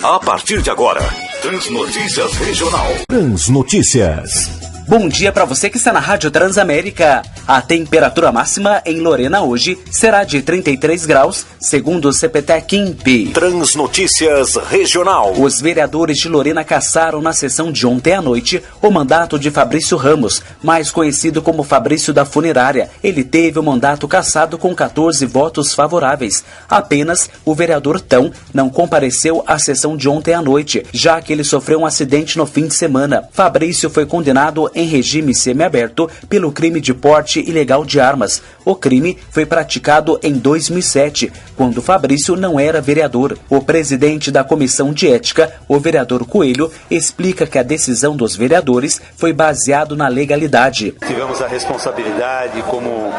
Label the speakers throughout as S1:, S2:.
S1: A partir de agora, Transnotícias Regional.
S2: Transnotícias.
S3: Bom dia para você que está na Rádio Transamérica. A temperatura máxima em Lorena hoje será de 33 graus, segundo o CPTEC-INPE.
S1: Transnotícias Regional.
S3: Os vereadores de Lorena cassaram na sessão de ontem à noite o mandato de Fabrício Ramos, mais conhecido como Fabrício da Funerária. Ele teve o mandato cassado com 14 votos favoráveis. Apenas o vereador Tão não compareceu à sessão de ontem à noite, já que ele sofreu um acidente no fim de semana. Fabrício foi condenado em regime semiaberto pelo crime de porte ilegal de armas. O crime foi praticado em 2007, quando Fabrício não era vereador. O presidente da Comissão de Ética, o vereador Coelho, explica que a decisão dos vereadores foi baseado na legalidade.
S4: Tivemos a responsabilidade, como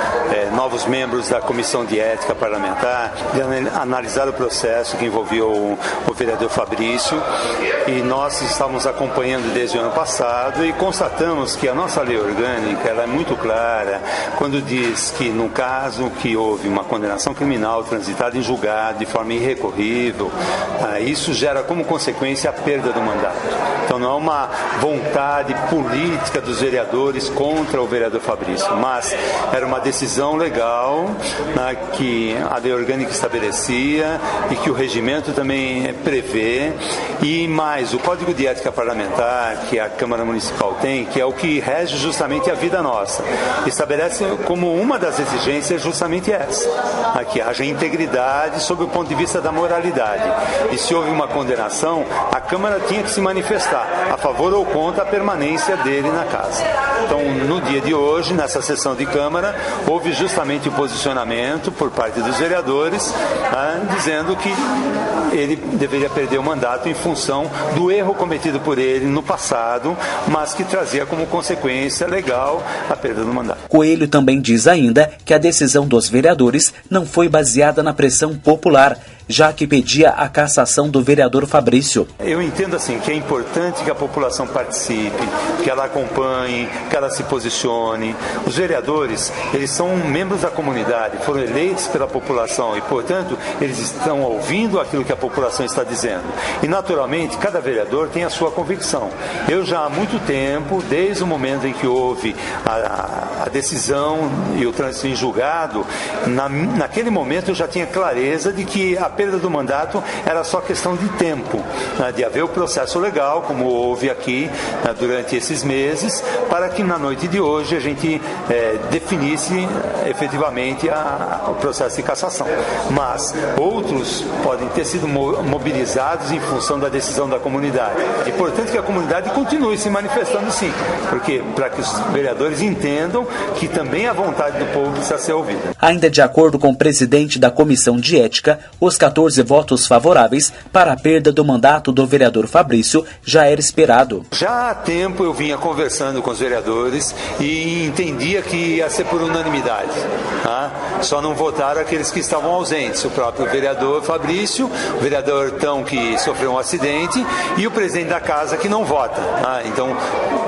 S4: novos membros da Comissão de Ética Parlamentar, de analisar o processo que envolveu o vereador Fabrício, e nós estávamos acompanhando desde o ano passado e constatamos que a nossa lei orgânica ela é muito clara quando diz que no caso que houve uma condenação criminal transitada em julgado de forma irrecorrível, isso gera como consequência a perda do mandato. Então não é uma vontade política dos vereadores contra o vereador Fabrício, mas era uma decisão legal que a lei orgânica estabelecia e que o regimento também prevê, e mais o Código de Ética Parlamentar que a Câmara Municipal tem, que é o que rege justamente a vida nossa. Estabelece como uma das exigências justamente essa, que haja integridade sob o ponto de vista da moralidade. E se houve uma condenação, a Câmara tinha que se manifestar a favor ou contra a permanência dele na casa. Então, no dia de hoje, nessa sessão de Câmara, houve justamente o posicionamento por parte dos vereadores, dizendo que ele deveria perder o mandato em função do erro cometido por ele no passado, mas que trazia como consequência legal a perda do mandato.
S3: Coelho também diz ainda que a decisão dos vereadores não foi baseada na pressão popular, já que pedia a cassação do vereador Fabrício.
S4: Eu entendo assim que é importante que a população participe, que ela acompanhe, que ela se posicione. Os vereadores, eles são membros da comunidade, foram eleitos pela população e, portanto, eles estão ouvindo aquilo que a população está dizendo. E, naturalmente, cada vereador tem a sua convicção. Eu já há muito tempo, desde o momento em que houve a decisão e o trânsito em julgado, naquele momento eu já tinha clareza de que a perda do mandato era só questão de tempo, de haver o processo legal, como houve aqui durante esses meses, para que na noite de hoje a gente definisse efetivamente o processo de cassação. Mas outros podem ter sido mobilizados em função da decisão da comunidade. É importante que a comunidade continue se manifestando sim, porque para que os vereadores entendam que também a vontade do povo precisa ser ouvida.
S3: Ainda de acordo com o presidente da Comissão de Ética, os 14 votos favoráveis para a perda do mandato do vereador Fabrício já era esperado.
S4: Já há tempo eu vinha conversando com os vereadores e entendia que ia ser por unanimidade. Só não votaram aqueles que estavam ausentes, o próprio vereador Fabrício, o vereador Tão, que sofreu um acidente, e o presidente da casa, que não vota. Então,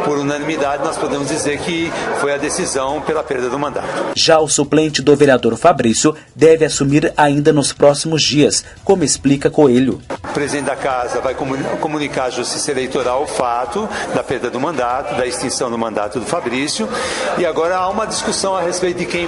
S4: por unanimidade, nós podemos dizer que foi a decisão pela perda do mandato.
S3: Já o suplente do vereador Fabrício deve assumir ainda nos próximos dias, como explica Coelho.
S4: O presidente da casa vai comunicar à Justiça Eleitoral o fato da perda do mandato, da extinção do mandato do Fabrício, e agora há uma discussão a respeito de quem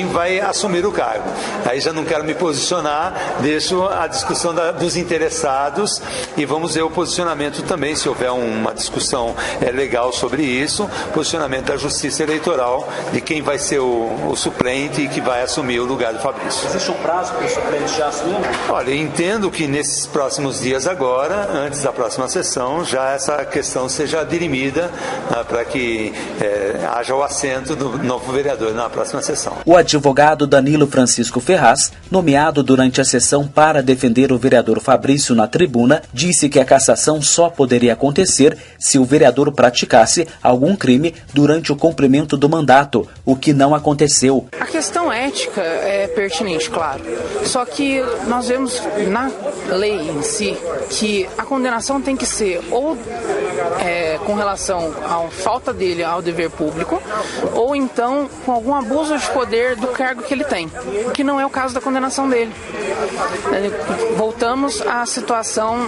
S4: vai assumir o cargo. Aí já não quero me posicionar, deixo a discussão dos interessados e vamos ver o posicionamento também, se houver uma discussão legal sobre isso, posicionamento da Justiça Eleitoral de quem vai ser o suplente e que vai assumir o lugar do Fabrício.
S3: Existe um prazo para o suplente já assumir?
S4: Olha, entendo que nesses próximos dias agora, antes da próxima sessão, já essa questão seja dirimida para que haja o assento do novo vereador na próxima sessão.
S3: O advogado Danilo Francisco Ferraz, nomeado durante a sessão para defender o vereador Fabrício na tribuna, disse que a cassação só poderia acontecer se o vereador praticasse algum crime durante o cumprimento do mandato, o que não aconteceu.
S5: A questão ética é pertinente, claro. Só que nós vemos na lei em si que a condenação tem que ser ou com relação à falta dele ao dever público, ou então com algum abuso de poder do cargo que ele tem, que não é o caso da condenação dele. Voltamos à situação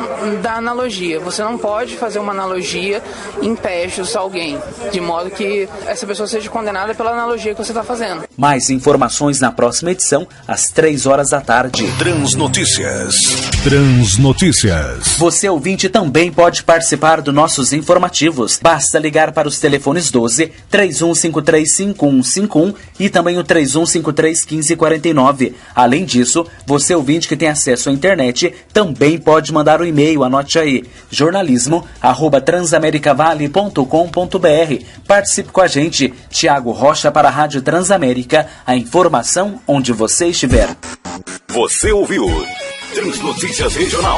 S5: da analogia. Você não pode fazer uma analogia em pejos a alguém, de modo que essa pessoa seja condenada pela analogia que você está fazendo.
S3: Mais informações na próxima edição, às 3h da tarde.
S2: Transnotícias. Transnotícias.
S3: Você, ouvinte, também pode participar dos nossos informativos. Basta ligar para os telefones 12 3153 5151 e também o 3153 1549. Além disso, você, ouvinte que tem acesso à internet, também pode mandar o e-mail, anote aí, jornalismo@transamericavale.com.br. Participe com a gente. Tiago Rocha para a Rádio Transamérica, a informação onde você estiver.
S1: Você ouviu Transnotícias Regional.